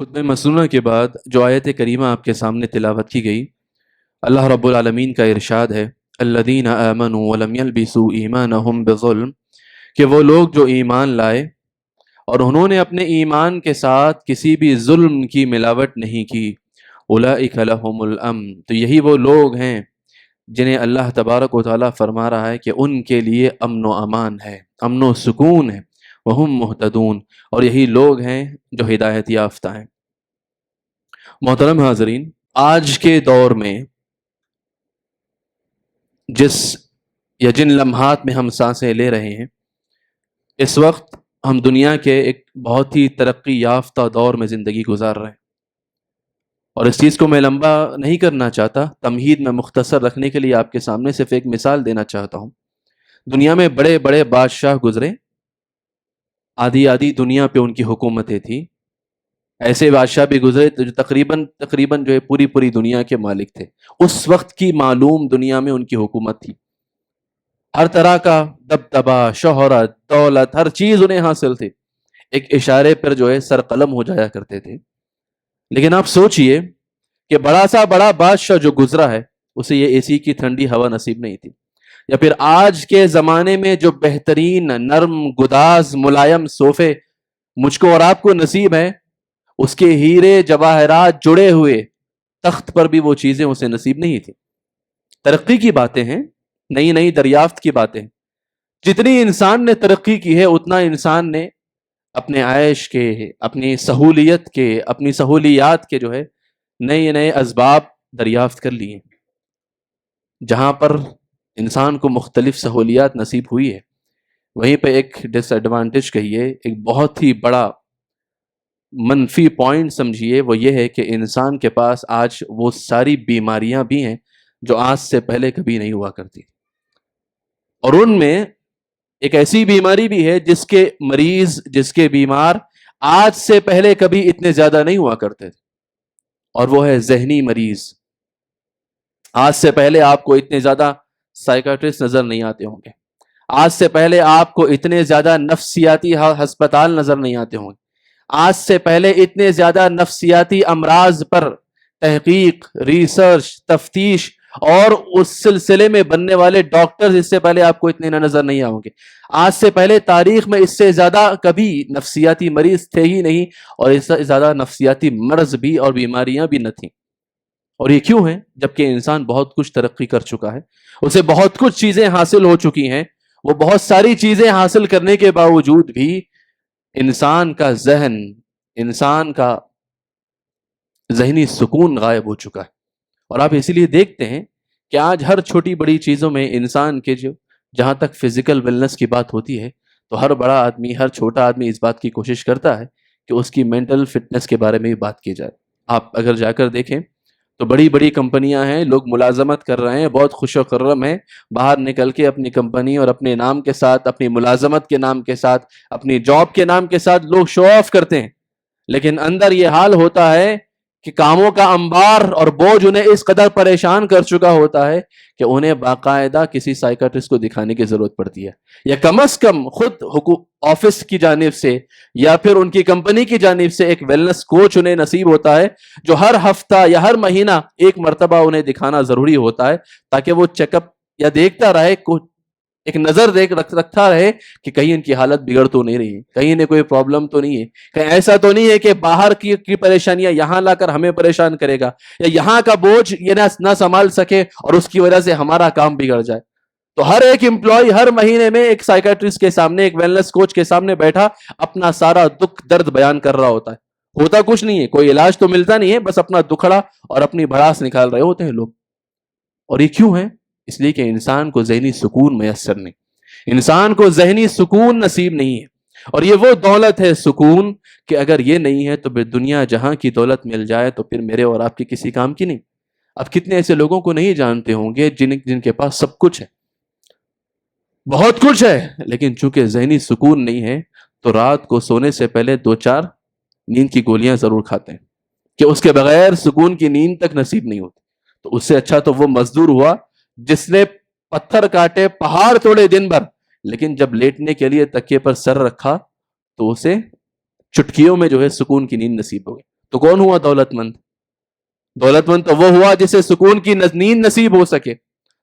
خطبہ مسنونہ کے بعد جو آیت کریمہ آپ کے سامنے تلاوت کی گئی، اللہ رب العالمین کا ارشاد ہے الذین آمنوا ولم یلبسوا ایمانہم بظلم، کہ وہ لوگ جو ایمان لائے اور انہوں نے اپنے ایمان کے ساتھ کسی بھی ظلم کی ملاوٹ نہیں کی، اولئک لہم الامن، تو یہی وہ لوگ ہیں جنہیں اللہ تبارک و تعالیٰ فرما رہا ہے کہ ان کے لیے امن و امان ہے، امن و سکون ہے، وہم مہتدون، اور یہی لوگ ہیں جو ہدایت یافتہ ہیں۔ محترم حاضرین، آج کے دور میں جن لمحات میں ہم سانسیں لے رہے ہیں، اس وقت ہم دنیا کے ایک بہت ہی ترقی یافتہ دور میں زندگی گزار رہے ہیں، اور اس چیز کو میں لمبا نہیں کرنا چاہتا، تمہید میں مختصر رکھنے کے لیے آپ کے سامنے صرف ایک مثال دینا چاہتا ہوں۔ دنیا میں بڑے بڑے بادشاہ گزرے، آدھی دنیا پہ ان کی حکومتیں تھیں، ایسے بادشاہ بھی گزرے جو تقریباً جو ہے پوری دنیا کے مالک تھے۔ اس وقت کی معلوم دنیا میں ان کی حکومت تھی، ہر طرح کا دبدبا، شہرت، دولت، ہر چیز انہیں حاصل تھی، ایک اشارے پر جو ہے سر قلم ہو جایا کرتے تھے۔ لیکن آپ سوچئے کہ بڑا بادشاہ جو گزرا ہے، اسے یہ اے سی کی ٹھنڈی ہوا نصیب نہیں تھی، یا پھر آج کے زمانے میں جو بہترین نرم گداز ملائم صوفے مجھ کو اور آپ کو نصیب ہے، اس کے ہیرے جواہرات جڑے ہوئے تخت پر بھی وہ چیزیں اسے نصیب نہیں تھی۔ ترقی کی باتیں ہیں، نئی دریافت کی باتیں، جتنی انسان نے ترقی کی ہے اتنا انسان نے اپنے عیش کے، اپنی سہولیت کے، اپنی سہولیات کے جو ہے نئے اسباب دریافت کر لیے۔ جہاں پر انسان کو مختلف سہولیات نصیب ہوئی ہے، وہیں پہ ایک ڈس ایڈوانٹیج کہیے، ایک بہت ہی بڑا منفی پوائنٹ سمجھیے، وہ یہ ہے کہ انسان کے پاس آج وہ ساری بیماریاں بھی ہیں جو آج سے پہلے کبھی نہیں ہوا کرتی، اور ان میں ایک ایسی بیماری بھی ہے جس کے مریض، جس کے بیمار آج سے پہلے کبھی اتنے زیادہ نہیں ہوا کرتے تھے، اور وہ ہے ذہنی مریض۔ آج سے پہلے آپ کو اتنے زیادہ سائیکاٹرسٹ نظر نہیں آتے ہوں گے، آج سے پہلے آپ کو اتنے زیادہ نفسیاتی ہسپتال نظر نہیں آتے ہوں گے، آج سے پہلے اتنے زیادہ نفسیاتی امراض پر تحقیق، ریسرچ، تفتیش اور اس سلسلے میں بننے والے ڈاکٹرز اس سے پہلے آپ کو اتنے نظر نہیں آؤں گے۔ آج سے پہلے تاریخ میں اس سے زیادہ کبھی نفسیاتی مریض تھے ہی نہیں، اور اس سے زیادہ نفسیاتی مرض بھی اور بیماریاں بھی نہ تھیں۔ اور یہ کیوں ہے؟ جبکہ انسان بہت کچھ ترقی کر چکا ہے، اسے بہت کچھ چیزیں حاصل ہو چکی ہیں، وہ بہت ساری چیزیں حاصل کرنے کے باوجود بھی انسان کا ذہن، انسان کا ذہنی سکون غائب ہو چکا ہے۔ اور آپ اسی لیے دیکھتے ہیں کہ آج ہر چھوٹی بڑی چیزوں میں انسان کے جہاں تک فزیکل ویلنس کی بات ہوتی ہے، تو ہر بڑا آدمی، ہر چھوٹا آدمی اس بات کی کوشش کرتا ہے کہ اس کی مینٹل فٹنس کے بارے میں بھی بات کی جائے۔ آپ اگر جا کر دیکھیں تو بڑی کمپنیاں ہیں، لوگ ملازمت کر رہے ہیں، بہت خوش و خرم ہیں، باہر نکل کے اپنی کمپنی اور اپنے نام کے ساتھ، اپنی ملازمت کے نام کے ساتھ، اپنی جاب کے نام کے ساتھ لوگ شو آف کرتے ہیں، لیکن اندر یہ حال ہوتا ہے کہ کاموں کا انبار اور بوجھ انہیں اس قدر پریشان کر چکا ہوتا ہے کہ انہیں باقاعدہ کسی سائیکاٹرسٹ کو دکھانے کی ضرورت پڑتی ہے، یا کم از کم خود آفس کی جانب سے یا پھر ان کی کمپنی کی جانب سے ایک ویلنس کوچ انہیں نصیب ہوتا ہے، جو ہر ہفتہ یا ہر مہینہ ایک مرتبہ انہیں دکھانا ضروری ہوتا ہے، تاکہ وہ چیک اپ یا دیکھتا رہے، ایک نظر رکھتا رہے کہ کہیں ان کی حالت بگڑ تو نہیں رہی ہے، کہیں انہیں کوئی پرابلم تو نہیں ہے، کہیں ایسا تو نہیں ہے کہ باہر کی پریشانیاں یہاں لا کر ہمیں پریشان کرے گا، یا یہاں کا بوجھ یہ نہ سنبھال سکے اور اس کی وجہ سے ہمارا کام بگڑ جائے۔ تو ہر ایک امپلائی ہر مہینے میں ایک سائیکیٹرسٹ کے سامنے، ایک ویلنس کوچ کے سامنے بیٹھا اپنا سارا دکھ درد بیان کر رہا ہوتا کچھ نہیں ہے، کوئی علاج تو ملتا نہیں ہے، بس اپنا دکھڑا اور اپنی بھڑاس نکال رہے ہوتے ہیں لوگ۔ اور یہ کیوں ہے؟ اس لیے کہ انسان کو ذہنی سکون میسر نہیں، انسان کو ذہنی سکون نصیب نہیں ہے، اور یہ وہ دولت ہے سکون کہ اگر یہ نہیں ہے تو پھر دنیا جہاں کی دولت مل جائے تو پھر میرے اور آپ کی کسی کام کی نہیں۔ اب کتنے ایسے لوگوں کو نہیں جانتے ہوں گے جن کے پاس سب کچھ ہے، بہت کچھ ہے، لیکن چونکہ ذہنی سکون نہیں ہے تو رات کو سونے سے پہلے 2-4 نیند کی گولیاں ضرور کھاتے ہیں کہ اس کے بغیر سکون کی نیند تک نصیب نہیں ہوتی۔ تو اس سے اچھا تو وہ مزدور ہوا جس نے پتھر کاٹے، پہاڑ توڑے دن بھر، لیکن جب لیٹنے کے لیے تکیے پر سر رکھا تو اسے چٹکیوں میں جو ہے سکون کی نیند نصیب ہو گئی۔ تو کون ہوا دولت مند؟ دولت مند تو وہ ہوا جسے سکون کی نیند نصیب ہو سکے.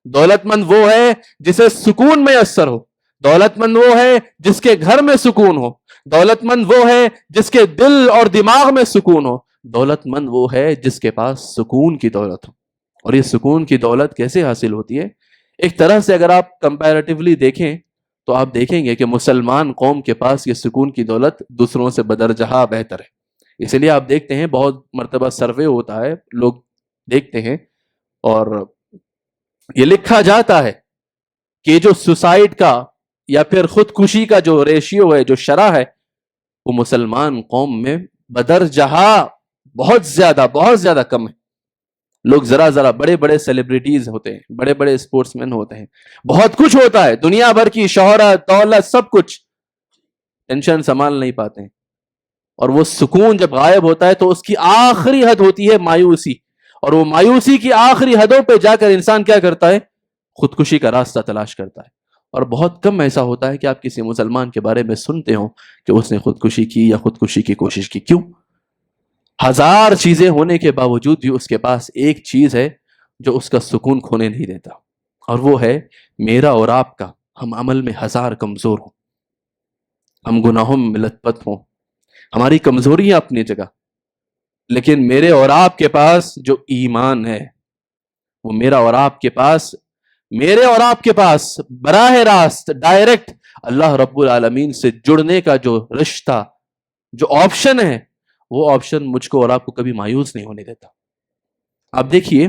دولت مند وہ ہے جسے سکون میسر ہو. دولت مند وہ ہے جس کے گھر میں سکون ہو. دولت مند وہ ہے جس کے دل اور دماغ میں سکون ہو. دولت مند وہ ہے جس کے پاس سکون کی دولت ہو. اور یہ سکون کی دولت کیسے حاصل ہوتی ہے؟ ایک طرح سے اگر آپ کمپیریٹیولی دیکھیں تو آپ دیکھیں گے کہ مسلمان قوم کے پاس یہ سکون کی دولت دوسروں سے بدرجہ بہتر ہے. اس لیے آپ دیکھتے ہیں بہت مرتبہ سروے ہوتا ہے, لوگ دیکھتے ہیں اور یہ لکھا جاتا ہے کہ جو سوسائڈ کا یا پھر خودکشی کا جو ریشیو ہے, جو شرح ہے, وہ مسلمان قوم میں بدرجہ بہت زیادہ کم ہے. لوگ ذرا بڑے بڑے سیلیبریٹیز ہوتے ہیں, بڑے بڑے اسپورٹس مین ہوتے ہیں, بہت کچھ ہوتا ہے, دنیا بھر کی شہرت, دولت, سب کچھ, ٹینشن سنبھال نہیں پاتے ہیں. اور وہ سکون جب غائب ہوتا ہے تو اس کی آخری حد ہوتی ہے مایوسی, اور وہ مایوسی کی آخری حدوں پہ جا کر انسان کیا کرتا ہے؟ خودکشی کا راستہ تلاش کرتا ہے. اور بہت کم ایسا ہوتا ہے کہ آپ کسی مسلمان کے بارے میں سنتے ہوں کہ اس نے خودکشی کی یا خودکشی کی کوشش کی. کیوں؟ ہزار چیزیں ہونے کے باوجود بھی اس کے پاس ایک چیز ہے جو اس کا سکون کھونے نہیں دیتا, اور وہ ہے میرا اور آپ کا. ہم عمل میں ہزار کمزور ہوں, ہم گناہوں میں لت پت ہوں, ہماری کمزوریاں اپنی جگہ, لیکن میرے اور آپ کے پاس جو ایمان ہے وہ میرے اور آپ کے پاس براہ راست ڈائریکٹ اللہ رب العالمین سے جڑنے کا جو رشتہ, جو آپشن ہے, وہ آپشن مجھ کو اور آپ کو کبھی مایوس نہیں ہونے دیتا. آپ دیکھیے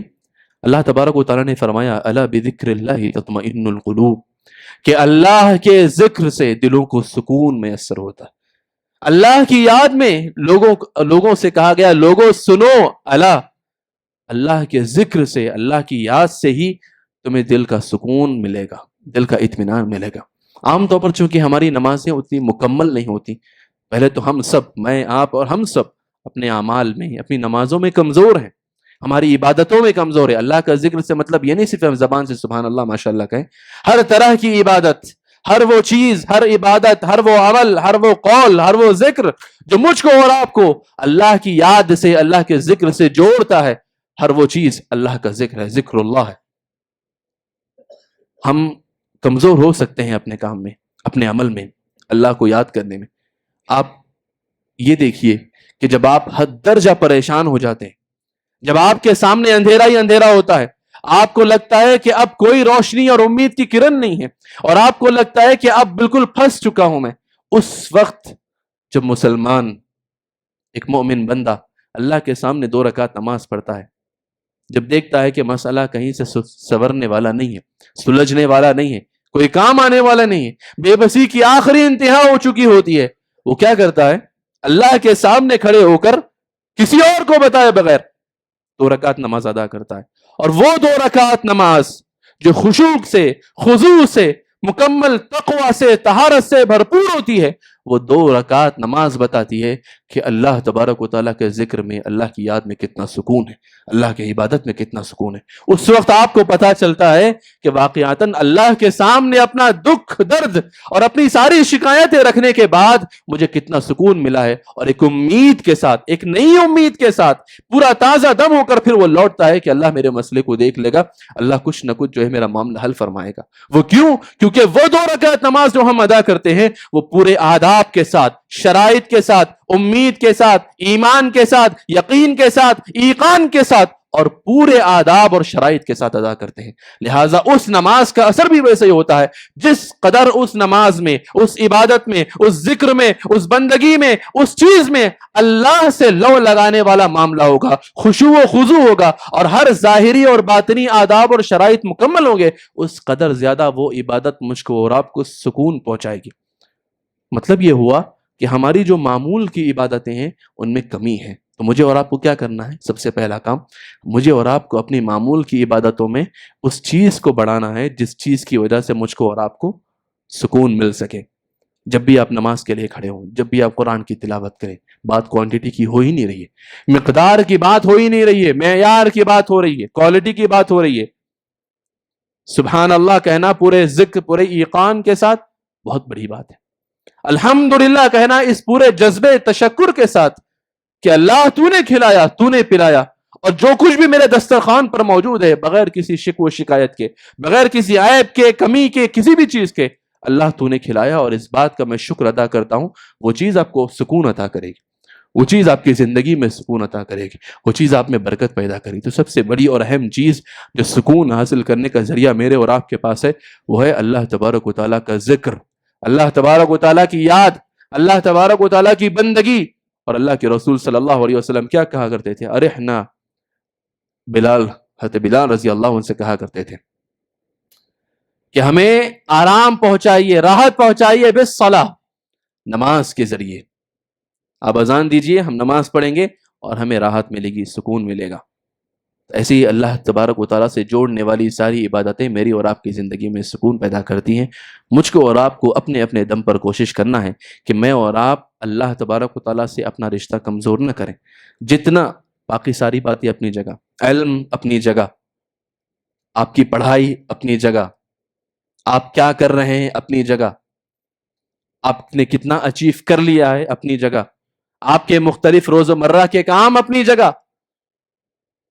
اللہ تبارک و تعالیٰ نے فرمایا الا بذکر اللہ تطمئن القلوب, کہ اللہ کے ذکر سے دلوں کو سکون میسر ہوتا ہے. اللہ کی یاد میں لوگوں سے کہا گیا لوگوں سنو, اللہ کے ذکر سے, اللہ کی یاد سے ہی تمہیں دل کا سکون ملے گا, دل کا اطمینان ملے گا. عام طور پر چونکہ ہماری نمازیں اتنی مکمل نہیں ہوتی, پہلے تو ہم سب, میں آپ اور ہم سب اپنے اعمال میں, اپنی نمازوں میں کمزور ہیں, ہماری عبادتوں میں کمزور ہے. اللہ کا ذکر سے مطلب یہ نہیں صرف ہم زبان سے سبحان اللہ ماشاء اللہ کہیں, ہر طرح کی عبادت, ہر وہ چیز, ہر عبادت, ہر وہ عمل, ہر وہ قول, ہر وہ ذکر جو مجھ کو اور آپ کو اللہ کی یاد سے, اللہ کے ذکر سے جوڑتا ہے, ہر وہ چیز اللہ کا ذکر ہے, ذکر اللہ ہے. ہم کمزور ہو سکتے ہیں اپنے کام میں, اپنے عمل میں, اللہ کو یاد کرنے میں. آپ یہ دیکھیے کہ جب آپ حد درجہ پریشان ہو جاتے ہیں, جب آپ کے سامنے اندھیرا ہی اندھیرا ہوتا ہے, آپ کو لگتا ہے کہ اب کوئی روشنی اور امید کی کرن نہیں ہے, اور آپ کو لگتا ہے کہ اب بالکل پھنس چکا ہوں میں, اس وقت جب مسلمان, ایک مومن بندہ اللہ کے سامنے 2 رکعت نماز پڑھتا ہے, جب دیکھتا ہے کہ مسئلہ کہیں سے سنورنے والا نہیں ہے, سلجھنے والا نہیں ہے, کوئی کام آنے والا نہیں ہے, بے بسی کی آخری انتہا ہو چکی ہوتی ہے, وہ کیا کرتا ہے؟ اللہ کے سامنے کھڑے ہو کر کسی اور کو بتائے بغیر 2 رکعت نماز ادا کرتا ہے. اور وہ 2 رکعت نماز جو خشوع سے, خضوع سے, مکمل تقوی سے, طہارت سے بھرپور ہوتی ہے, وہ 2 رکعت نماز بتاتی ہے کہ اللہ تبارک و تعالیٰ کے ذکر میں, اللہ کی یاد میں کتنا سکون ہے, اللہ کی عبادت میں کتنا سکون ہے. اس وقت آپ کو پتا چلتا ہے کہ واقعاتاً اللہ کے سامنے اپنا دکھ, درد اور اپنی ساری شکایتیں رکھنے کے بعد مجھے کتنا سکون ملا ہے, اور ایک امید کے ساتھ, ایک نئی امید کے ساتھ پورا تازہ دم ہو کر پھر وہ لوٹتا ہے کہ اللہ میرے مسئلے کو دیکھ لے گا, اللہ کچھ نہ کچھ جو ہے میرا معاملہ حل فرمائے گا. وہ کیوں؟ کیونکہ وہ 2 رکعت نماز جو ہم ادا کرتے ہیں وہ پورے آداب کے ساتھ, شرائط کے ساتھ, امید کے ساتھ, ایمان کے ساتھ, یقین کے ساتھ, ایقان کے ساتھ اور پورے آداب اور شرائط کے ساتھ ادا کرتے ہیں. لہٰذا اس نماز کا اثر بھی ویسے ہی ہوتا ہے جس قدر اس نماز میں, اس عبادت میں, اس ذکر میں, اس بندگی میں, اس چیز میں اللہ سے لو لگانے والا معاملہ ہوگا, خشوع و خضوع ہوگا, اور ہر ظاہری اور باطنی آداب اور شرائط مکمل ہوں گے, اس قدر زیادہ وہ عبادت مجھ کو اور آپ کو سکون پہنچائے گی. مطلب یہ ہوا کہ ہماری جو معمول کی عبادتیں ہیں ان میں کمی ہے. تو مجھے اور آپ کو کیا کرنا ہے؟ سب سے پہلا کام, مجھے اور آپ کو اپنی معمول کی عبادتوں میں اس چیز کو بڑھانا ہے جس چیز کی وجہ سے مجھ کو اور آپ کو سکون مل سکے. جب بھی آپ نماز کے لیے کھڑے ہوں, جب بھی آپ قرآن کی تلاوت کریں, بات کوانٹٹی کی ہو ہی نہیں رہی ہے, مقدار کی بات ہو ہی نہیں رہی ہے, معیار کی بات ہو رہی ہے, کوالٹی کی بات ہو رہی ہے. سبحان اللہ کہنا پورے ذکر, پورے ایقان کے ساتھ بہت بڑی بات ہے. الحمدللہ کہنا اس پورے جذبے تشکر کے ساتھ کہ اللہ تو نے کھلایا، تو نے پلایا، اور جو کچھ بھی میرے دسترخوان پر موجود ہے بغیر کسی شک و شکایت کے، بغیر کسی عیب کے، کمی کے، کسی بھی چیز کے، اللہ تو نے کھلایا اور اس بات کا میں شکر ادا کرتا ہوں، وہ چیز آپ کو سکون عطا کرے گی، وہ چیز آپ کی زندگی میں سکون عطا کرے گی، وہ چیز آپ میں برکت پیدا کرے گی۔ تو سب سے بڑی اور اہم چیز جو سکون حاصل کرنے کا ذریعہ میرے اور آپ کے پاس ہے، وہ ہے اللہ تبارک و تعالیٰ کا ذکر، اللہ تبارک و تعالیٰ کی یاد، اللہ تبارک و تعالیٰ کی بندگی۔ اور اللہ کے رسول صلی اللہ علیہ وسلم کیا کہا کرتے تھے؟ ارحنا بلال، حضرت بلال رضی اللہ عنہ سے کہا کرتے تھے کہ ہمیں آرام پہنچائیے، راحت پہنچائیے بالصلاۃ، نماز کے ذریعے۔ آپ اذان دیجئے، ہم نماز پڑھیں گے اور ہمیں راحت ملے گی، سکون ملے گا۔ ایسے ہی اللہ تبارک و تعالیٰ سے جوڑنے والی ساری عبادتیں میری اور آپ کی زندگی میں سکون پیدا کرتی ہیں۔ مجھ کو اور آپ کو اپنے اپنے دم پر کوشش کرنا ہے کہ میں اور آپ اللہ تبارک و تعالیٰ سے اپنا رشتہ کمزور نہ کریں۔ جتنا، باقی ساری باتیں اپنی جگہ، علم اپنی جگہ، آپ کی پڑھائی اپنی جگہ، آپ کیا کر رہے ہیں اپنی جگہ، آپ نے کتنا اچیو کر لیا ہے اپنی جگہ، آپ کے مختلف روز مرہ کے کام اپنی جگہ،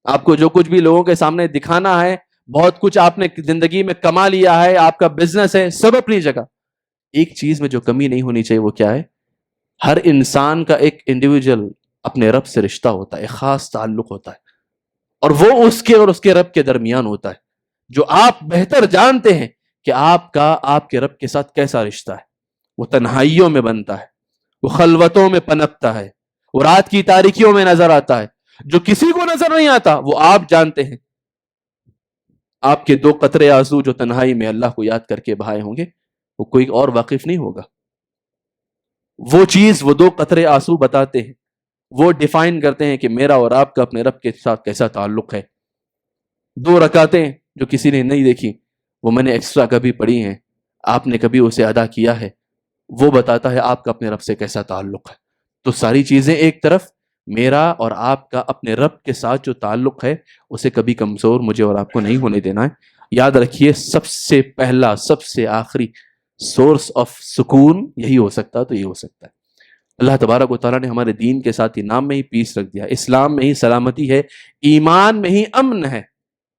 آپ کو جو کچھ بھی لوگوں کے سامنے دکھانا ہے، بہت کچھ آپ نے زندگی میں کما لیا ہے، آپ کا بزنس ہے، سب اپنی جگہ۔ ایک چیز میں جو کمی نہیں ہونی چاہیے وہ کیا ہے؟ ہر انسان کا ایک انڈیویجول اپنے رب سے رشتہ ہوتا ہے، ایک خاص تعلق ہوتا ہے، اور وہ اس کے اور اس کے رب کے درمیان ہوتا ہے، جو آپ بہتر جانتے ہیں کہ آپ کا آپ کے رب کے ساتھ کیسا رشتہ ہے۔ وہ تنہائیوں میں بنتا ہے، وہ خلوتوں میں پنپتا ہے، وہ رات کی تاریکیوں میں نظر آتا ہے، جو کسی کو نظر نہیں آتا وہ آپ جانتے ہیں۔ آپ کے دو قطرے آنسو جو تنہائی میں اللہ کو یاد کر کے بہائے ہوں گے، وہ کوئی اور واقف نہیں ہوگا۔ وہ چیز، وہ دو قطرے آنسو بتاتے ہیں، وہ ڈیفائن کرتے ہیں کہ میرا اور آپ کا اپنے رب کے ساتھ کیسا تعلق ہے۔ دو رکعتیں جو کسی نے نہیں دیکھی، وہ میں نے ایکسٹرا کبھی پڑھی ہیں، آپ نے کبھی اسے ادا کیا ہے، وہ بتاتا ہے آپ کا اپنے رب سے کیسا تعلق ہے۔ تو ساری چیزیں ایک طرف، میرا اور آپ کا اپنے رب کے ساتھ جو تعلق ہے اسے کبھی کمزور مجھے اور آپ کو نہیں ہونے دینا ہے۔ یاد رکھیے، سب سے پہلا، سب سے آخری سورس آف سکون یہی ہو سکتا ہے، تو یہ ہو سکتا ہے۔ اللہ تبارک و تعالیٰ نے ہمارے دین کے ساتھ ہی، نام میں ہی پیس رکھ دیا، اسلام میں ہی سلامتی ہے، ایمان میں ہی امن ہے۔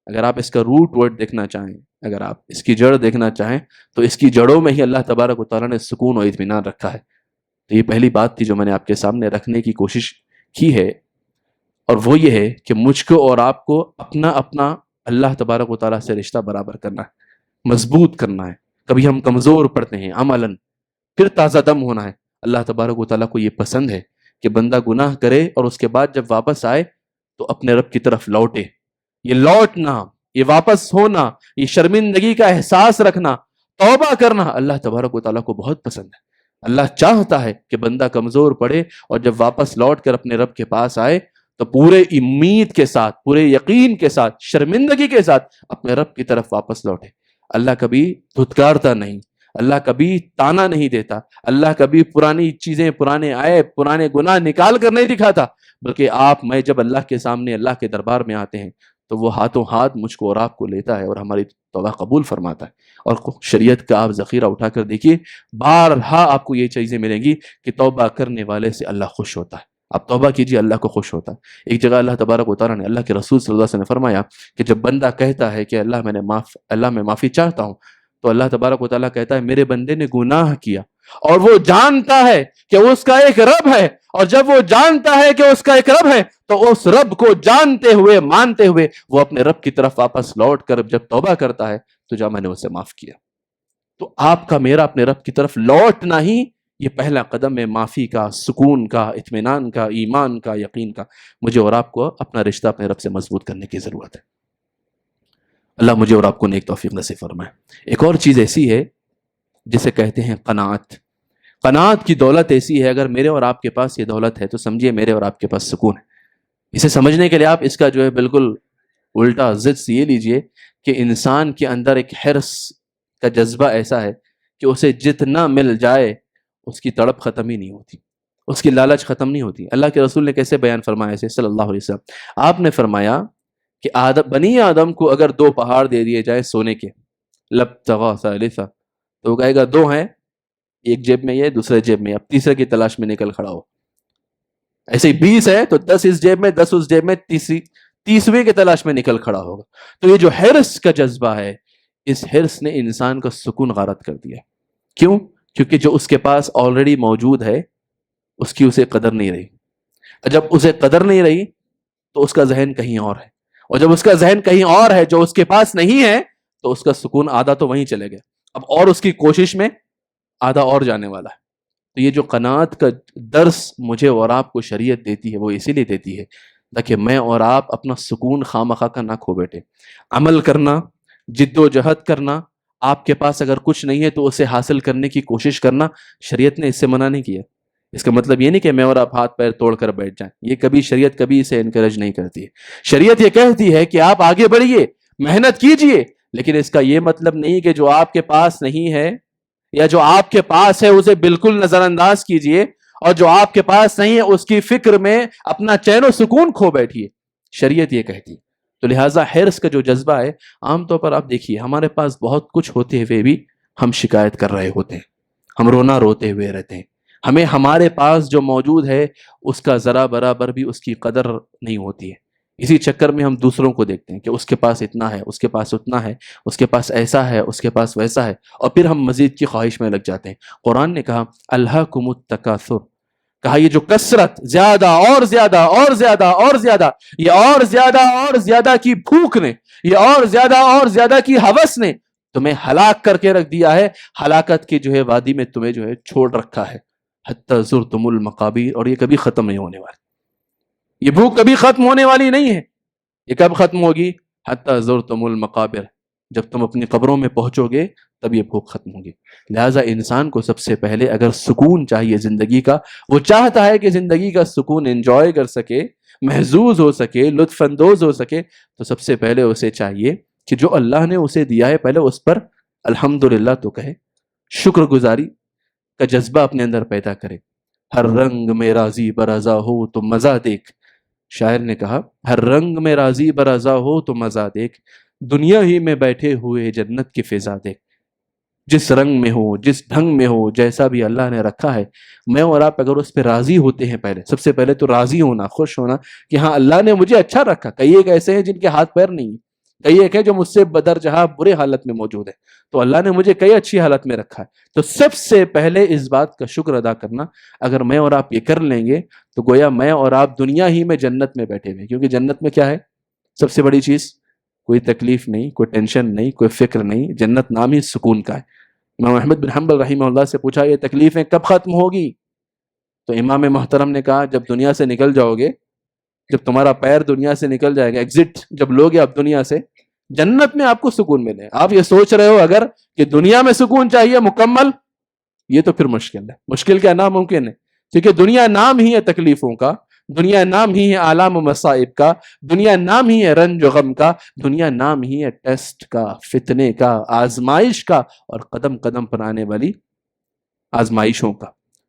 اگر آپ اس کا روٹ ورڈ دیکھنا چاہیں، اگر آپ اس کی جڑ دیکھنا چاہیں، تو اس کی جڑوں میں ہی اللہ تبارک و تعالیٰ نے سکون و اطمینان رکھا ہے۔ تو یہ پہلی بات تھی جو میں نے آپ کے سامنے رکھنے کی کوشش کی ہے، اور وہ یہ ہے کہ مجھ کو اور آپ کو اپنا اپنا اللہ تبارک و تعالیٰ سے رشتہ برابر کرنا ہے، مضبوط کرنا ہے۔ کبھی ہم کمزور پڑتے ہیں عملاً، پھر تازہ دم ہونا ہے۔ اللہ تبارک و تعالیٰ کو یہ پسند ہے کہ بندہ گناہ کرے اور اس کے بعد جب واپس آئے تو اپنے رب کی طرف لوٹے۔ یہ لوٹنا، یہ واپس ہونا، یہ شرمندگی کا احساس رکھنا، توبہ کرنا اللہ تبارک و تعالیٰ کو بہت پسند ہے۔ اللہ چاہتا ہے کہ بندہ کمزور پڑے اور جب واپس لوٹ کر اپنے رب کے پاس آئے تو پورے امید کے ساتھ، پورے یقین کے ساتھ، شرمندگی کے ساتھ اپنے رب کی طرف واپس لوٹے۔ اللہ کبھی دھتکارتا نہیں، اللہ کبھی تانا نہیں دیتا، اللہ کبھی پرانی چیزیں، پرانے عیب، پرانے گناہ نکال کر نہیں دکھاتا، بلکہ میں جب اللہ کے سامنے، اللہ کے دربار میں آتے ہیں تو وہ ہاتھوں ہاتھ مجھ کو اور آپ کو لیتا ہے اور ہماری توبہ قبول فرماتا ہے۔ اور شریعت کا آپ ذخیرہ اٹھا کر دیکھیے، بارہا آپ کو یہ چیزیں ملیں گی کہ توبہ کرنے والے سے اللہ خوش ہوتا ہے۔ آپ توبہ کیجیے، اللہ کو خوش ہوتا ہے۔ ایک جگہ اللہ تبارک و تعالیٰ نے، اللہ کے رسول صلی اللہ علیہ وسلم نے فرمایا کہ جب بندہ کہتا ہے کہ اللہ میں معافی چاہتا ہوں، تو اللہ تبارک و تعالیٰ کہتا ہے میرے بندے نے گناہ کیا اور وہ جانتا ہے کہ اس کا ایک رب ہے، اور جب وہ جانتا ہے کہ اس کا ایک رب ہے تو اس رب کو جانتے ہوئے، مانتے ہوئے وہ اپنے رب کی طرف واپس لوٹ کر جب توبہ کرتا ہے تو جا میں نے اسے معاف کیا۔ تو آپ کا، میرا اپنے رب کی طرف لوٹنا ہی یہ پہلا قدم ہے، معافی کا، سکون کا، اطمینان کا، ایمان کا، یقین کا۔ مجھے اور آپ کو اپنا رشتہ اپنے رب سے مضبوط کرنے کی ضرورت ہے۔ اللہ مجھے اور آپ کو نیک توفیق نصیب فرمائے۔ ایک اور چیز ایسی ہے جسے کہتے ہیں قناعت۔ قناعت کی دولت ایسی ہے، اگر میرے اور آپ کے پاس یہ دولت ہے تو سمجھیے میرے اور آپ کے پاس سکون ہے۔ اسے سمجھنے کے لیے آپ اس کا جو ہے بالکل الٹا ضد یہ لیجئے کہ انسان کے اندر ایک حرص کا جذبہ ایسا ہے کہ اسے جتنا مل جائے اس کی تڑپ ختم ہی نہیں ہوتی، اس کی لالچ ختم نہیں ہوتی۔ اللہ کے رسول نے کیسے بیان فرمایا اسے صلی اللہ علیہ وسلم؟ آپ نے فرمایا کہ بنی آدم کو اگر 2 پہاڑ دے دیے جائے سونے کے، لبتغا ثالثا، تو وہ کہے گا 2 ہیں، ایک جیب میں یہ، دوسرے جیب میں، اب تیسرے کی تلاش میں نکل کھڑا ہو۔ ایسے ہی 20 ہے تو 10 اس جیب میں 10 اس جیب میں، 30ویں کی تلاش میں نکل کھڑا ہوگا. تو یہ جو حرص کا جذبہ ہے، اس حرص نے انسان کا سکون غارت کر دیا. کیوں؟ کیونکہ جو اس کے پاس آلریڈی موجود ہے اس کی اسے قدر نہیں رہی. جب اسے قدر نہیں رہی تو اس کا ذہن کہیں اور ہے، اور جب اس کا ذہن کہیں اور ہے جو اس کے پاس نہیں ہے تو اس کا سکون آدھا تو وہیں چلے گیا، اب اور اس کی کوشش میں آدھا اور جانے والا ہے. تو یہ جو قناعت کا درس مجھے اور آپ کو شریعت دیتی ہے وہ اسی لیے دیتی ہے تاکہ میں اور آپ اپنا سکون خواہ کا نہ کھو بیٹھے. عمل کرنا، جد و جہد کرنا، آپ کے پاس اگر کچھ نہیں ہے تو اسے حاصل کرنے کی کوشش کرنا، شریعت نے اس سے منع نہیں کیا. اس کا مطلب یہ نہیں کہ میں اور آپ ہاتھ پیر توڑ کر بیٹھ جائیں، یہ کبھی شریعت کبھی اسے انکریج نہیں کرتی ہے. شریعت یہ کہتی ہے کہ آپ آگے بڑھیے، محنت کیجئے، لیکن اس کا یہ مطلب نہیں کہ جو آپ کے پاس نہیں ہے یا جو آپ کے پاس ہے اسے بالکل نظر انداز کیجئے، اور جو آپ کے پاس نہیں ہے اس کی فکر میں اپنا چین و سکون کھو بیٹھیے. شریعت یہ کہتی ہے. تو لہٰذا حرص کا جو جذبہ ہے، عام طور پر آپ دیکھیے ہمارے پاس بہت کچھ ہوتے ہوئے بھی ہم شکایت کر رہے ہوتے ہیں، ہم رونا روتے ہوئے رہتے ہیں. ہمیں ہمارے پاس جو موجود ہے اس کا ذرا برابر بھی اس کی قدر نہیں ہوتی ہے. اسی چکر میں ہم دوسروں کو دیکھتے ہیں کہ اس کے پاس اتنا ہے، اس کے پاس اتنا ہے، اس کے پاس ایسا ہے، اس کے پاس ویسا ہے، اور پھر ہم مزید کی خواہش میں لگ جاتے ہیں. قرآن نے کہا الہاکم التکاثر، کہا یہ جو کثرت، زیادہ اور زیادہ اور زیادہ اور زیادہ، یہ اور زیادہ اور زیادہ کی بھوک نے، یہ اور زیادہ کی ہوس نے تمہیں ہلاک کر کے رکھ دیا ہے. ہلاکت کی جو ہے وادی میں تمہیں جو ہے چھوڑ رکھا ہے. حتی زرتم المقابر، اور یہ کبھی ختم نہیں ہونے والی. یہ بھوک کبھی ختم ہونے والی نہیں ہے. یہ کب ختم ہوگی؟ حتی زرتم المقابر، جب تم اپنی قبروں میں پہنچو گے تب یہ بھوک ختم ہوگی. لہٰذا انسان کو سب سے پہلے اگر سکون چاہیے زندگی کا، وہ چاہتا ہے کہ زندگی کا سکون انجوائے کر سکے، محظوظ ہو سکے، لطف اندوز ہو سکے، تو سب سے پہلے اسے چاہیے کہ جو اللہ نے اسے دیا ہے پہلے اس پر الحمدللہ تو کہے، شکر گزاری کا جذبہ اپنے اندر پیدا کرے. ہر رنگ میں راضی برضا ہو تو مزہ دیکھ، شاعر نے کہا ہر رنگ میں راضی برضا ہو تو مزہ دیکھ، دنیا ہی میں بیٹھے ہوئے جنت کی فضا دیکھ. جس رنگ میں ہو، جس ڈھنگ میں ہو، جیسا بھی اللہ نے رکھا ہے، میں اور آپ اگر اس پہ راضی ہوتے ہیں، پہلے سب سے پہلے تو راضی ہونا، خوش ہونا کہ ہاں اللہ نے مجھے اچھا رکھا. کئی ایک ایسے ہیں جن کے ہاتھ پیر نہیں، کئی ایک ہے جو مجھ سے بدرجہ برے حالت میں موجود ہے، تو اللہ نے مجھے کئی اچھی حالت میں رکھا ہے. تو سب سے پہلے اس بات کا شکر ادا کرنا اگر میں اور آپ یہ کر لیں گے تو گویا میں اور آپ دنیا ہی میں جنت میں بیٹھے ہوئے. کیونکہ جنت میں کیا ہے سب سے بڑی چیز؟ کوئی تکلیف نہیں، کوئی ٹینشن نہیں، کوئی فکر نہیں. جنت نام ہی سکون کا ہے. امام احمد بن حنبل رحمہ اللہ سے پوچھا یہ تکلیفیں کب ختم ہوگی؟ تو امام محترم نے کہا جب دنیا سے نکل جاؤ گے، جب تمہارا پیر دنیا سے نکل جائے گا، ایگزٹ جب لوگے آپ دنیا سے، جنت میں آپ کو سکون ملے. آپ یہ سوچ رہے ہو اگر کہ دنیا میں سکون چاہیے مکمل، یہ تو پھر مشکل ہے. مشکل کیا ناممکن ہے، کیونکہ دنیا نام ہی ہے تکلیفوں کا، دنیا نام ہی ہے آلام و مصائب کا، دنیا نام ہی ہے رنج و غم کا، دنیا نام ہی ہے ٹیسٹ کا، فتنے کا، آزمائش کا، اور قدم قدم پر آنے والی آزمائشوں کا.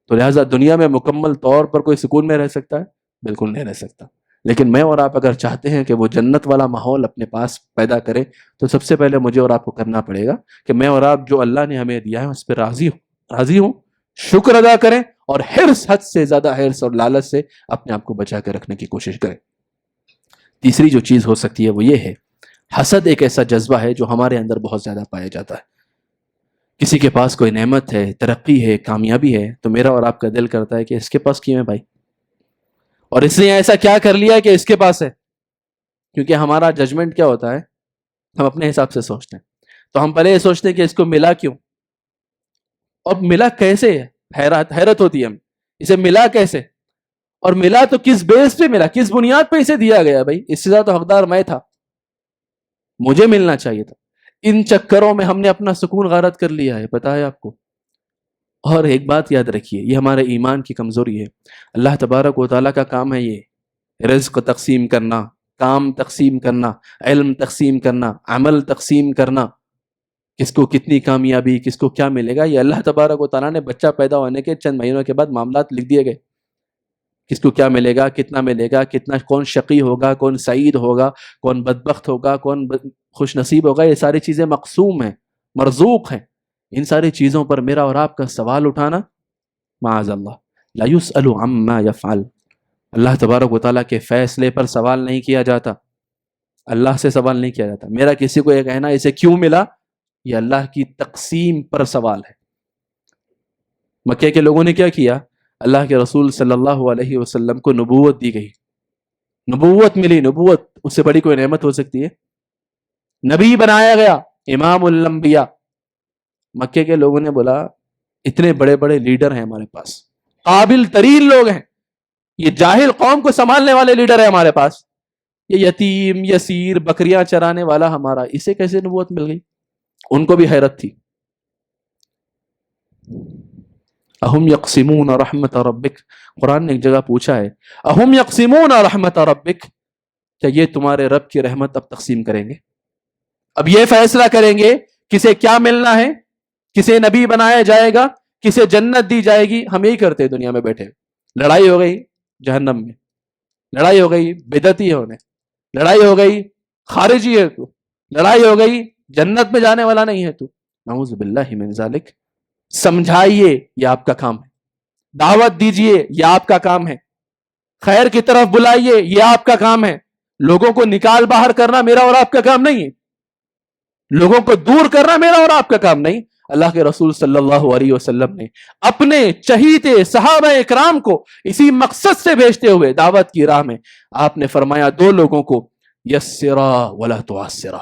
تو لہٰذا دنیا میں مکمل طور پر کوئی سکون میں رہ سکتا ہے؟ بالکل نہیں رہ سکتا. لیکن میں اور آپ اگر چاہتے ہیں کہ وہ جنت والا ماحول اپنے پاس پیدا کریں تو سب سے پہلے مجھے اور آپ کو کرنا پڑے گا کہ میں اور آپ جو اللہ نے ہمیں دیا ہے اس پہ راضی ہوں، شکر ادا کریں، اور حرص، حد سے زیادہ حرص اور لالچ سے اپنے آپ کو بچا کے رکھنے کی کوشش کریں. تیسری جو چیز ہو سکتی ہے وہ یہ ہے، حسد ایک ایسا جذبہ ہے جو ہمارے اندر بہت زیادہ پایا جاتا ہے. کسی کے پاس کوئی نعمت ہے، ترقی ہے، کامیابی ہے، تو میرا اور آپ کا دل کرتا ہے کہ اس کے پاس کیوں ہے بھائی، اور اس نے ایسا کیا کر لیا کہ اس کے پاس ہے. کیونکہ ہمارا ججمنٹ کیا ہوتا ہے، ہم اپنے حساب سے سوچتے ہیں. تو ہم پہلے یہ سوچتے ہیں کہ اس کو ملا کیوں، اور ملا کیسے. حیرت ہوتی ہے ہم، اسے ملا کیسے، اور ملا تو کس بیس پہ ملا، کس بنیاد پہ اسے دیا گیا. بھائی اس سے زیادہ حقدار میں تھا، مجھے ملنا چاہیے تھا. ان چکروں میں ہم نے اپنا سکون غارت کر لیا ہے، پتا ہے آپ کو. اور ایک بات یاد رکھیے، یہ ہمارے ایمان کی کمزوری ہے. اللہ تبارک و تعالیٰ کا کام ہے یہ رزق تقسیم کرنا، کام تقسیم کرنا، علم تقسیم کرنا، عمل تقسیم کرنا. کس کو کتنی کامیابی، کس کو کیا ملے گا، یہ اللہ تبارک و تعالیٰ نے بچہ پیدا ہونے کے چند مہینوں کے بعد معاملات لکھ دیے گئے. کس کو کیا ملے گا، کتنا ملے گا، کتنا، کون شقی ہوگا، کون سعید ہوگا، کون بدبخت ہوگا، کون خوش نصیب ہوگا، یہ ساری چیزیں مقسوم ہیں، مرزوق ہیں. ان ساری چیزوں پر میرا اور آپ کا سوال اٹھانا معاذ اللہ، لا يسأل عما يفعل اللہ تبارک و تعالیٰ کے فیصلے پر سوال نہیں کیا جاتا، اللہ سے سوال نہیں کیا جاتا۔ میرا کسی کو یہ کہنا اسے کیوں ملا، یہ اللہ کی تقسیم پر سوال ہے۔ مکے کے لوگوں نے کیا کیا؟ اللہ کے رسول صلی اللہ علیہ وسلم کو نبوت دی گئی، نبوت ملی، نبوت اس سے بڑی کوئی نعمت ہو سکتی ہے؟ نبی بنایا گیا، امام الانبیاء۔ مکے کے لوگوں نے بولا اتنے بڑے بڑے لیڈر ہیں ہمارے پاس، قابل ترین لوگ ہیں، یہ جاہل قوم کو سنبھالنے والے لیڈر ہیں ہمارے پاس، یہ یتیم یسیر بکریاں چرانے والا ہمارا، اسے کیسے نبوت مل گئی؟ ان کو بھی حیرت تھی۔ اہم یقسمون رحمت ربک، قرآن نے ایک جگہ پوچھا ہے اہم یقسمون رحمت ربک، کیا یہ تمہارے رب کی رحمت اب تقسیم کریں گے؟ اب یہ فیصلہ کریں گے کسے کیا ملنا ہے، کسے نبی بنایا جائے گا، کسے جنت دی جائے گی؟ ہم یہی کرتے ہیں دنیا میں بیٹھے، لڑائی ہو گئی جہنم میں، لڑائی ہو گئی بدعتی ہونے، لڑائی ہو گئی خارجی ہے تو، لڑائی ہو گئی جنت میں جانے والا نہیں ہے تو، نعوذ باللہ من ذالک۔ سمجھائیے یہ آپ کا کام ہے، دعوت دیجئے یہ آپ کا کام ہے، خیر کی طرف بلائیے یہ آپ کا کام ہے، لوگوں کو نکال باہر کرنا میرا اور آپ کا کام نہیں ہے، لوگوں کو دور کرنا میرا اور آپ کا کام نہیں۔ اللہ کے رسول صلی اللہ علیہ وسلم نے اپنے چہیتے صحابہ اکرام کو اسی مقصد سے بھیجتے ہوئے دعوت کی راہ میں آپ نے فرمایا دو لوگوں کو، یسرا ولا تعسرا،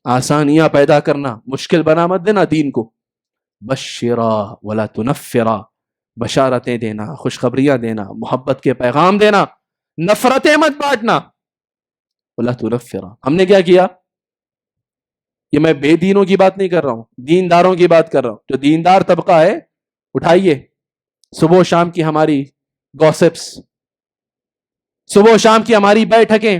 آسانیاں پیدا کرنا، مشکل بنا مت دینا دین کو، بشرا ولا تنفرا، بشارتیں دینا، خوشخبریاں دینا، محبت کے پیغام دینا، نفرتیں مت بانٹنا، ولا تنفرا۔ ہم نے کیا کیا؟ یہ میں بے دینوں کی بات نہیں کر رہا ہوں، دینداروں کی بات کر رہا ہوں۔ جو دیندار طبقہ ہے اٹھائیے، صبح و شام کی ہماری گوسپس، صبح و شام کی ہماری بیٹھکیں،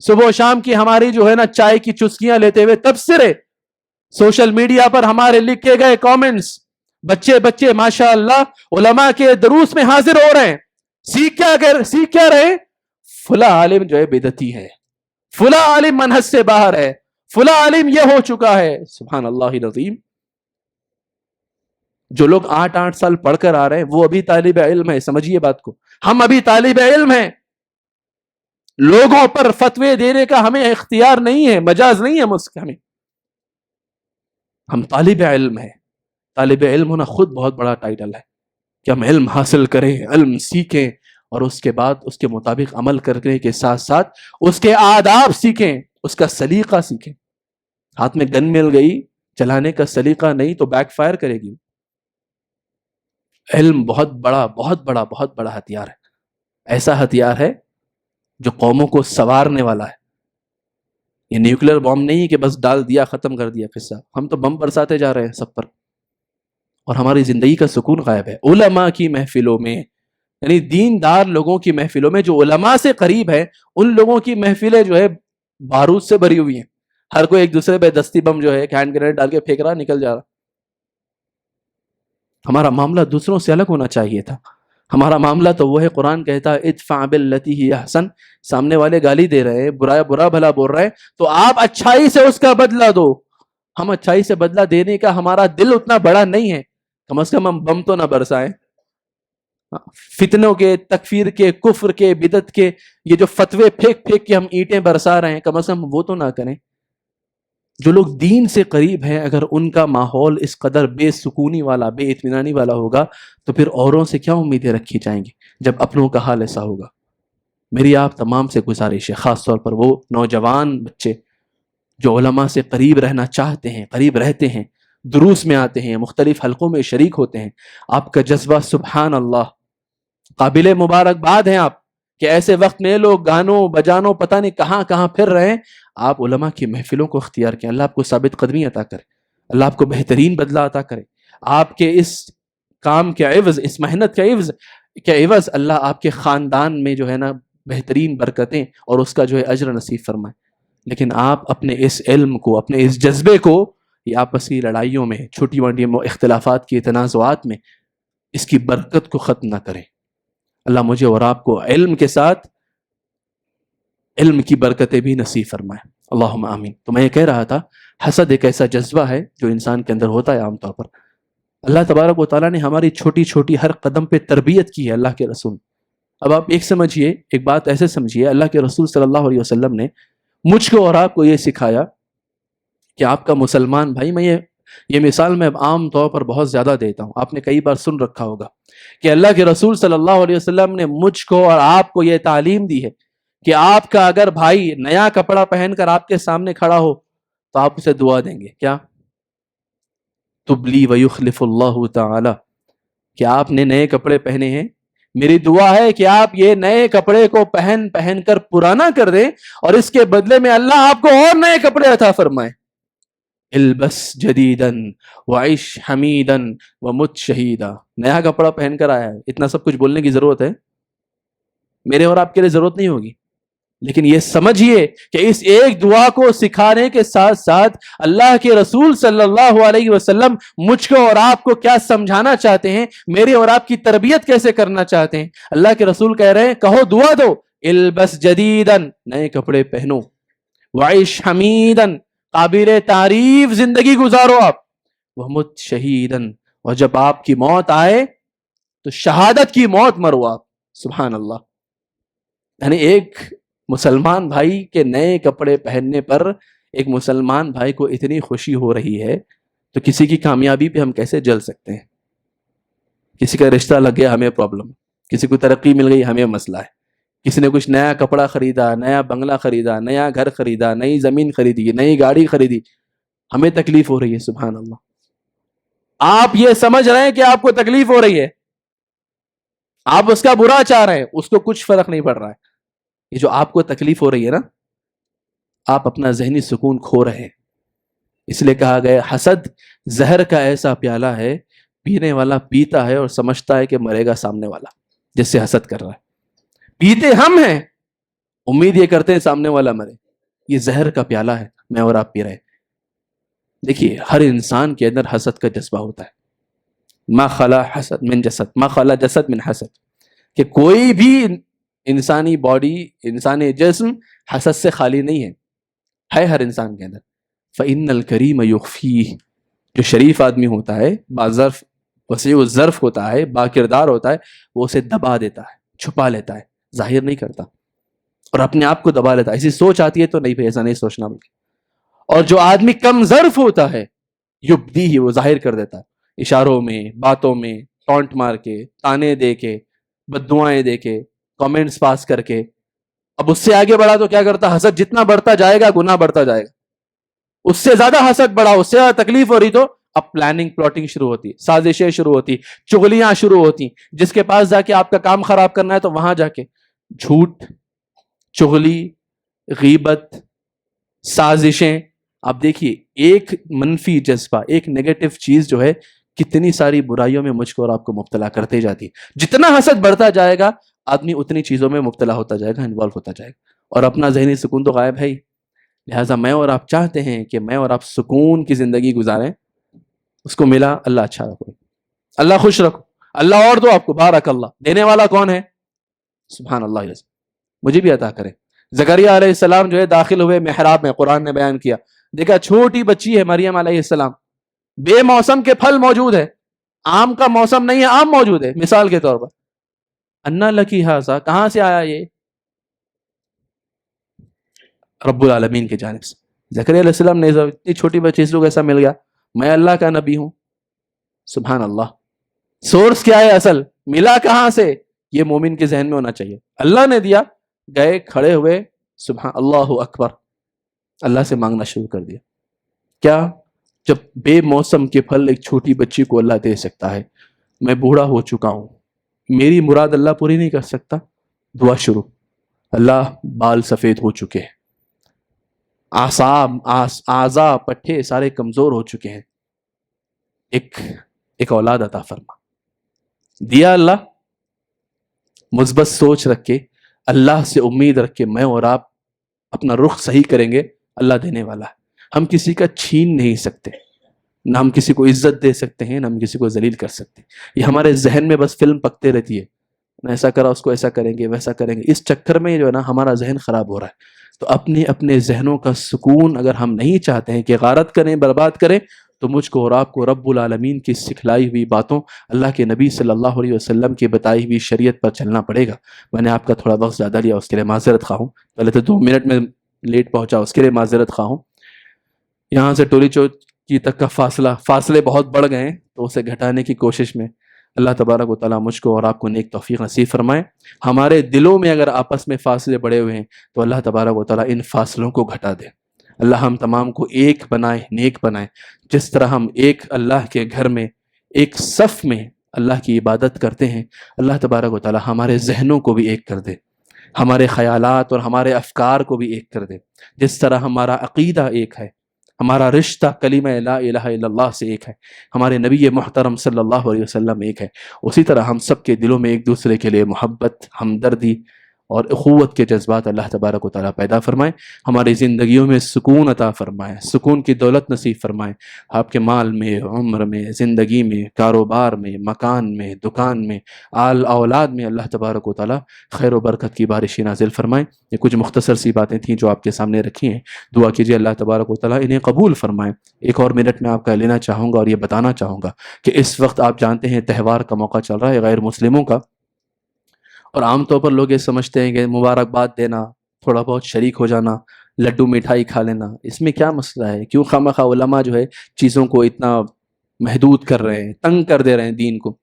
صبح و شام کی ہماری جو ہے نا چائے کی چسکیاں لیتے ہوئے تبصرے، سوشل میڈیا پر ہمارے لکھے گئے کامنٹس، بچے ماشاء اللہ علماء کے دروس میں حاضر ہو رہے ہیں، سیکھ کیا رہے؟ فلاں عالم جو ہے بدعتی ہے، فلاں عالم منہج سے باہر ہے، فلاں عالم یہ ہو چکا ہے۔ سبحان اللہ العظیم۔ جو لوگ 8 سال پڑھ کر آ رہے ہیں وہ ابھی طالب علم ہے، سمجھیے بات کو، ہم ابھی طالب علم ہیں، لوگوں پر فتوے دینے کا ہمیں اختیار نہیں ہے، مجاز نہیں ہے ہمیں، ہم طالب علم ہیں۔ طالب علم ہونا خود بہت بڑا ٹائٹل ہے کہ ہم علم حاصل کریں، علم سیکھیں، اور اس کے بعد اس کے مطابق عمل کرنے کے ساتھ ساتھ اس کے آداب سیکھیں، اس کا سلیقہ سیکھیں۔ ہاتھ میں گن مل گئی، چلانے کا سلیقہ نہیں تو بیک فائر کرے گی۔ علم بہت بڑا ہتھیار ہے، ایسا ہتھیار ہے جو قوموں کو سنوارنے والا ہے۔ یہ نیوکلیر بم نہیں کہ بس ڈال دیا ختم کر دیا قصہ، ہم تو بم برساتے جا رہے ہیں سب پر، اور ہماری زندگی کا سکون غائب ہے۔ علماء کی محفلوں میں، یعنی دیندار لوگوں کی محفلوں میں، جو علماء سے قریب ہے، ان لوگوں کی محفلیں جو ہے بارود سے بھری ہوئی ہیں، ہر کوئی ایک دوسرے پہ دستی بم جو ہے ہینڈ گرینیڈ ڈال کے پھینک رہا، نکل جا رہا۔ ہمارا معاملہ دوسروں سے الگ ہونا چاہیے تھا۔ ہمارا معاملہ تو وہ ہے، قرآن کہتا ہے ادفع باللتی ہی احسن، سامنے والے گالی دے رہے ہیں، برا بھلا بول رہے ہیں، تو آپ اچھائی سے اس کا بدلہ دو۔ ہم اچھائی سے بدلہ دینے کا ہمارا دل اتنا بڑا نہیں ہے، کم از کم ہم بم تو نہ برسائیں۔ فتنوں کے، تکفیر کے، کفر کے، بدعت کے یہ جو فتوے پھینک کے ہم اینٹیں برسا رہے ہیں، کم از کم وہ تو نہ کریں۔ جو لوگ دین سے قریب ہیں، اگر ان کا ماحول اس قدر بے سکونی والا، بے اطمینانی والا ہوگا تو پھر اوروں سے کیا امیدیں رکھی جائیں گی جب اپنوں کا حال ایسا ہوگا۔ میری آپ تمام سے گزارش ہے، خاص طور پر وہ نوجوان بچے جو علماء سے قریب رہنا چاہتے ہیں، قریب رہتے ہیں، دروس میں آتے ہیں، مختلف حلقوں میں شریک ہوتے ہیں، آپ کا جذبہ سبحان اللہ، قابل مبارکباد ہیں آپ کہ ایسے وقت میں لوگ گانوں بجانوں پتہ نہیں کہاں کہاں پھر رہے ہیں، آپ علماء کی محفلوں کو اختیار کریں۔ اللہ آپ کو ثابت قدمی عطا کرے، اللہ آپ کو بہترین بدلہ عطا کرے، آپ کے اس کام کے عوض، اس محنت کے عوض اللہ آپ کے خاندان میں جو ہے نا بہترین برکتیں اور اس کا جو ہے اجر نصیب فرمائے۔ لیکن آپ اپنے اس علم کو، اپنے اس جذبے کو یہ آپسی لڑائیوں میں، چھوٹی موٹی اختلافات کی تنازعات میں اس کی برکت کو ختم نہ کریں۔ اللہ مجھے اور آپ کو علم کے ساتھ علم کی برکتیں بھی نصیب فرمائے، اللہم آمین۔ تو میں یہ کہہ رہا تھا، حسد ایک ایسا جذبہ ہے جو انسان کے اندر ہوتا ہے عام طور پر۔ اللہ تبارک و تعالیٰ نے ہماری چھوٹی چھوٹی ہر قدم پہ تربیت کی ہے، اللہ کے رسول اب آپ ایک سمجھیے، ایک بات ایسے سمجھیے، اللہ کے رسول صلی اللہ علیہ وسلم نے مجھ کو اور آپ کو یہ سکھایا کہ آپ کا مسلمان بھائی، میں یہ مثال میں عام طور پر بہت زیادہ دیتا ہوں، آپ نے کئی بار سن رکھا ہوگا کہ اللہ کے رسول صلی اللہ علیہ وسلم نے مجھ کو اور آپ کو یہ تعلیم دی ہے کہ آپ کا اگر بھائی نیا کپڑا پہن کر آپ کے سامنے کھڑا ہو تو آپ اسے دعا دیں گے، کیا؟ تبلی ویخلف اللہ تعالی، کہ آپ نے نئے کپڑے پہنے ہیں، میری دعا ہے کہ آپ یہ نئے کپڑے کو پہن کر پرانا کر دیں اور اس کے بدلے میں اللہ آپ کو اور نئے کپڑے عطا فرمائے۔ البس جدیدن وعش حمیدن ومت شہیدا، نیا کپڑا پہن کر آیا ہے، اتنا سب کچھ بولنے کی ضرورت ہے؟ میرے اور آپ کے لیے ضرورت نہیں ہوگی، لیکن یہ سمجھیے کہ اس ایک دعا کو سکھانے کے ساتھ ساتھ اللہ کے رسول صلی اللہ علیہ وسلم مجھ کو اور آپ کو کیا سمجھانا چاہتے ہیں، میرے اور آپ کی تربیت کیسے کرنا چاہتے ہیں۔ اللہ کے رسول کہہ رہے ہیں کہو دعا دو، البس جدیدن، نئے کپڑے پہنو، وعش حمیدن، قابل تعریف زندگی گزارو آپ، ومت شہیدن، اور جب آپ کی موت آئے تو شہادت کی موت مرو آپ۔ سبحان اللہ۔ یعنی ایک مسلمان بھائی کے نئے کپڑے پہننے پر ایک مسلمان بھائی کو اتنی خوشی ہو رہی ہے، تو کسی کی کامیابی پہ ہم کیسے جل سکتے ہیں؟ کسی کا رشتہ لگ گیا ہمیں پرابلم، کسی کو ترقی مل گئی ہمیں مسئلہ ہے، کسی نے کچھ نیا کپڑا خریدا، نیا بنگلہ خریدا، نیا گھر خریدا، نئی زمین خریدی، نئی گاڑی خریدی، ہمیں تکلیف ہو رہی ہے۔ سبحان اللہ۔ آپ یہ سمجھ رہے ہیں کہ آپ کو تکلیف ہو رہی ہے، آپ اس کا برا چاہ رہے ہیں، اس کو کچھ فرق نہیں پڑ رہا ہے۔ یہ جو آپ کو تکلیف ہو رہی ہے نا، آپ اپنا ذہنی سکون کھو رہے ہیں۔ اس لیے کہا گیا حسد زہر کا ایسا پیالہ ہے، پینے والا پیتا ہے اور سمجھتا ہے کہ مرے گا سامنے والا جس سے حسد کر رہا ہے، پیتے ہم ہیں، امید یہ کرتے ہیں سامنے والا مرے۔ یہ زہر کا پیالہ ہے، میں اور آپ پی رہے ہیں۔ دیکھیے ہر انسان کے اندر حسد کا جذبہ ہوتا ہے، ما خلا حسد من جسد، ما خلا جسد من حسد، کہ کوئی بھی انسانی باڈی، انسانی جسم حسد سے خالی نہیں ہے ہر انسان کے اندر۔ فَإِنَّ الْكَرِيمَ يُخْفِيهِ، جو شریف آدمی ہوتا ہے، باظرف وسیع الظرف ہوتا ہے، با کردار ہوتا ہے، وہ اسے دبا دیتا ہے، چھپا لیتا ہے، ظاہر نہیں کرتا، اور اپنے آپ کو دبا لیتا ہے۔ ایسی سوچ آتی ہے تو نہیں، ایسا نہیں سوچنا بلکہ۔ اور جو آدمی کم ظرف ہوتا ہے، یبدیہ، وہ ظاہر کر دیتا ہے، اشاروں میں، باتوں میں، ٹونٹ مار کے، تانے دے کے، بددعائیں دے کے، کامنٹس پاس کر کے۔ اب اس سے آگے بڑھا تو کیا کرتا؟ حسد جتنا بڑھتا جائے گا گناہ بڑھتا جائے گا، اس سے زیادہ حسد بڑھا، اس سے زیادہ تکلیف ہو رہی تو اب پلاننگ پلاٹنگ شروع ہوتی، سازشیں شروع ہوتی، چغلیاں شروع ہوتی۔ جس کے پاس جا کے آپ کا کام خراب کرنا ہے تو وہاں جا کے جھوٹ، چغلی، غیبت، سازشیں۔ آپ دیکھیے ایک منفی جذبہ، ایک نیگیٹو چیز جو ہے کتنی ساری برائیوں میں مجھ کو اور آپ کو مبتلا کرتے جاتی ہے۔ جتنا حسد بڑھتا جائے گا آدمی اتنی چیزوں میں مبتلا ہوتا جائے گا، انوالو ہوتا جائے گا، اور اپنا ذہنی سکون تو غائب ہے ہی۔ لہٰذا میں اور آپ چاہتے ہیں کہ میں اور آپ سکون کی زندگی گزاریں، اس کو ملا اللہ اچھا رکھو، اللہ خوش رکھو، اللہ اور دو آپ کو، بارک اللہ۔ دینے والا کون ہے؟ سبحان اللہ، مجھے بھی عطا کرے۔ زکریا علیہ السلام جو ہے داخل ہوئے محراب میں، قرآن نے بیان کیا، دیکھا چھوٹی بچی ہے مریم علیہ السلام، بے موسم کے پھل موجود ہے، آم کا موسم نہیں ہے، آم موجود ہے مثال کے طور پر۔ انا لکی ھذا، کہاں سے آیا یہ؟ رب العالمین کی جانب سے۔ زکریا علیہ السلام نے اتنی چھوٹی بچی اس کو کیسا مل گیا؟ میں اللہ کا نبی ہوں۔ سبحان اللہ۔ سورس کیا ہے اصل؟ ملا کہاں سے؟ یہ مومن کے ذہن میں ہونا چاہیے۔ اللہ نے دیا، گئے کھڑے ہوئے، سبحان اللہ اکبر، اللہ سے مانگنا شروع کر دیا۔ کیا؟ جب بے موسم کے پھل ایک چھوٹی بچی کو اللہ دے سکتا ہے، میں بوڑھا ہو چکا ہوں، میری مراد اللہ پوری نہیں کر سکتا، دعا شروع۔ اللہ بال سفید ہو چکے ہیں، اعضاء پٹھے سارے کمزور ہو چکے ہیں، ایک اولاد عطا فرما۔ دیا اللہ، مثبت سوچ رکھ کے، اللہ سے امید رکھ کے میں اور آپ اپنا رخ صحیح کریں گے، اللہ دینے والا ہے۔ ہم کسی کا چھین نہیں سکتے، نہ ہم کسی کو عزت دے سکتے ہیں، نہ ہم کسی کو ذلیل کر سکتے ہیں۔ یہ ہمارے ذہن میں بس فلم پکتے رہتی ہے، ایسا کرا اس کو ایسا کریں گے، ویسا کریں گے، اس چکر میں جو ہے نا ہمارا ذہن خراب ہو رہا ہے۔ تو اپنے ذہنوں کا سکون اگر ہم نہیں چاہتے ہیں کہ غارت کریں، برباد کریں، تو مجھ کو اور آپ کو رب العالمین کی سکھلائی ہوئی باتوں، اللہ کے نبی صلی اللہ علیہ وسلم کی بتائی ہوئی شریعت پر چلنا پڑے گا۔ میں نے آپ کا تھوڑا وقت زیادہ لیا، اس کے لیے معذرت خواہ ہوں، پہلے تو 2 منٹ میں لیٹ پہنچا، اس کے لیے معذرت خواہ ہوں۔ یہاں سے ٹولی چوکی تک کا فاصلے بہت بڑھ گئے ہیں، تو اسے گھٹانے کی کوشش میں اللہ تبارک و تعالیٰ مجھ کو اور آپ کو نیک توفیق نصیب فرمائے۔ ہمارے دلوں میں اگر آپس میں فاصلے بڑھے ہوئے ہیں تو اللہ تبارک و تعالیٰ ان فاصلوں کو گھٹا دے۔ اللہ ہم تمام کو ایک بنائے، نیک بنائے، جس طرح ہم ایک اللہ کے گھر میں ایک صف میں اللہ کی عبادت کرتے ہیں، اللہ تبارک و تعالیٰ ہمارے ذہنوں کو بھی ایک کر دے، ہمارے خیالات اور ہمارے افکار کو بھی ایک کر دے۔ جس طرح ہمارا عقیدہ ایک ہے، ہمارا رشتہ کلمہ لا الہ الا اللہ سے ایک ہے، ہمارے نبی محترم صلی اللہ علیہ وسلم ایک ہے، اسی طرح ہم سب کے دلوں میں ایک دوسرے کے لیے محبت، ہمدردی اور اخوت کے جذبات اللہ تبارک و تعالیٰ پیدا فرمائے۔ ہماری زندگیوں میں سکون عطا فرمائے، سکون کی دولت نصیب فرمائے۔ آپ کے مال میں، عمر میں، زندگی میں، کاروبار میں، مکان میں، دکان میں، آل اولاد میں اللہ تبارک و تعالیٰ خیر و برکت کی بارشیں نازل فرمائے۔ یہ کچھ مختصر سی باتیں تھیں جو آپ کے سامنے رکھی ہیں، دعا کیجیے اللہ تبارک و تعالیٰ انہیں قبول فرمائے۔ ایک اور منٹ میں آپ کا لینا چاہوں گا اور یہ بتانا چاہوں گا کہ اس وقت آپ جانتے ہیں تہوار کا موقع چل رہا ہے غیر مسلموں کا، اور عام طور پر لوگ یہ سمجھتے ہیں کہ مبارکباد دینا، تھوڑا بہت شریک ہو جانا، لڈو مٹھائی کھا لینا، اس میں کیا مسئلہ ہے؟ کیوں خواہ علماء جو ہے چیزوں کو اتنا محدود کر رہے ہیں، تنگ کر دے رہے ہیں دین کو؟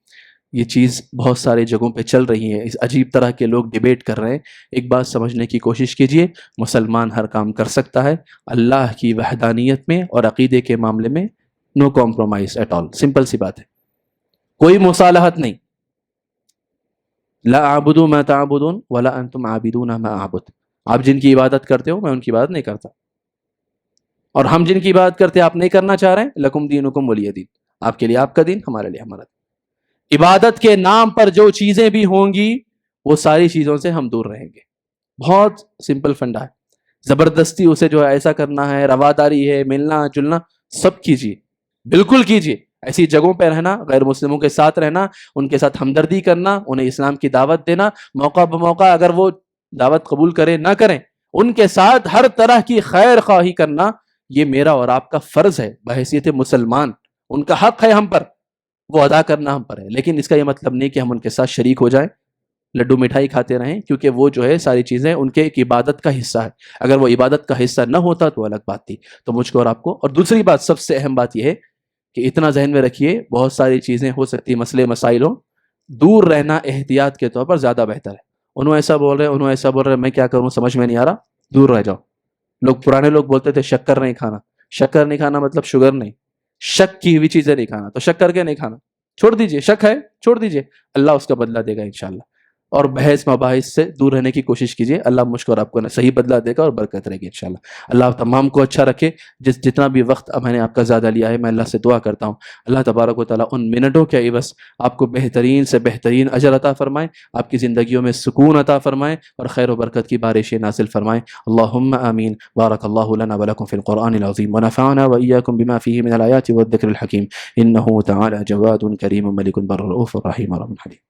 یہ چیز بہت سارے جگہوں پہ چل رہی ہے، اس عجیب طرح کے لوگ ڈیبیٹ کر رہے ہیں۔ ایک بات سمجھنے کی کوشش کیجئے، مسلمان ہر کام کر سکتا ہے، اللہ کی وحدانیت میں اور عقیدے کے معاملے میں نو کمپرومائز ایٹ آل، سمپل سی بات ہے، کوئی مصالحت نہیں۔ لا اعبد ما تعبدون ولا انتم عابدون ما اعبد، آپ جن کی عبادت کرتے ہو میں ان کی عبادت نہیں کرتا، اور ہم جن کی عبادت کرتے آپ نہیں کرنا چاہ رہے ہیں، لکم دینکم ولی دین، آپ کے لیے آپ کا دین، ہمارے لیے ہمارا دین۔ عبادت کے نام پر جو چیزیں بھی ہوں گی وہ ساری چیزوں سے ہم دور رہیں گے، بہت سمپل فنڈا ہے۔ زبردستی اسے جو ہے ایسا کرنا ہے، رواداری ہے، ملنا جلنا، سب کیجیے، بالکل کیجیے۔ ایسی جگہوں پہ رہنا، غیر مسلموں کے ساتھ رہنا، ان کے ساتھ ہمدردی کرنا، انہیں اسلام کی دعوت دینا، موقع بموقع اگر وہ دعوت قبول کرے نہ کریں ان کے ساتھ ہر طرح کی خیر خواہی کرنا، یہ میرا اور آپ کا فرض ہے بحیثیت مسلمان، ان کا حق ہے ہم پر، وہ ادا کرنا ہم پر ہے۔ لیکن اس کا یہ مطلب نہیں کہ ہم ان کے ساتھ شریک ہو جائیں، لڈو مٹھائی کھاتے رہیں، کیونکہ وہ جو ہے ساری چیزیں ان کے ایک عبادت کا حصہ ہے۔ اگر وہ عبادت کا حصہ نہ ہوتا تو الگ بات تھی۔ تو مجھ کو اور آپ کو، اور دوسری بات، سب سے اہم بات یہ ہے کہ اتنا ذہن میں رکھیے، بہت ساری چیزیں ہو سکتی مسئلے مسائل ہوں، دور رہنا احتیاط کے طور پر زیادہ بہتر ہے۔ انہوں ایسا بول رہے ہیں، انہوں ایسا بول رہے ہیں، میں کیا کروں سمجھ میں نہیں آ رہا، دور رہ جاؤ۔ پرانے لوگ بولتے تھے شکر نہیں کھانا، شکر نہیں کھانا مطلب شوگر نہیں، شک کی ہوئی چیزیں نہیں کھانا، تو شک کر کے نہیں کھانا، چھوڑ دیجئے، شک ہے چھوڑ دیجئے، اللہ اس کا بدلہ دے گا انشاءاللہ۔ اور بحث مباحث سے دور رہنے کی کوشش کیجیے، اللہ مجھ کو اور آپ کو صحیح بدلہ دے گا اور برکت رہے گی انشاءاللہ۔ اللہ آپ تمام کو اچھا رکھے۔ جتنا بھی وقت میں نے آپ کا زیادہ لیا ہے، میں اللہ سے دعا کرتا ہوں اللہ تبارک و تعالیٰ ان منٹوں کے عوض آپ کو بہترین سے بہترین اجر عطا فرمائے، آپ کی زندگیوں میں سکون عطا فرمائے اور خیر و برکت کی بارشیں نازل فرمائے۔ اللہم آمین۔ بارک اللہ لنا ولکم فی القرآن العظیم ونفعنا وإیاکم بما فیہ من الآیات والذکر الحکیم، انہ تعالی جواد کریم ملک بر رؤوف رحیم رب حلیم۔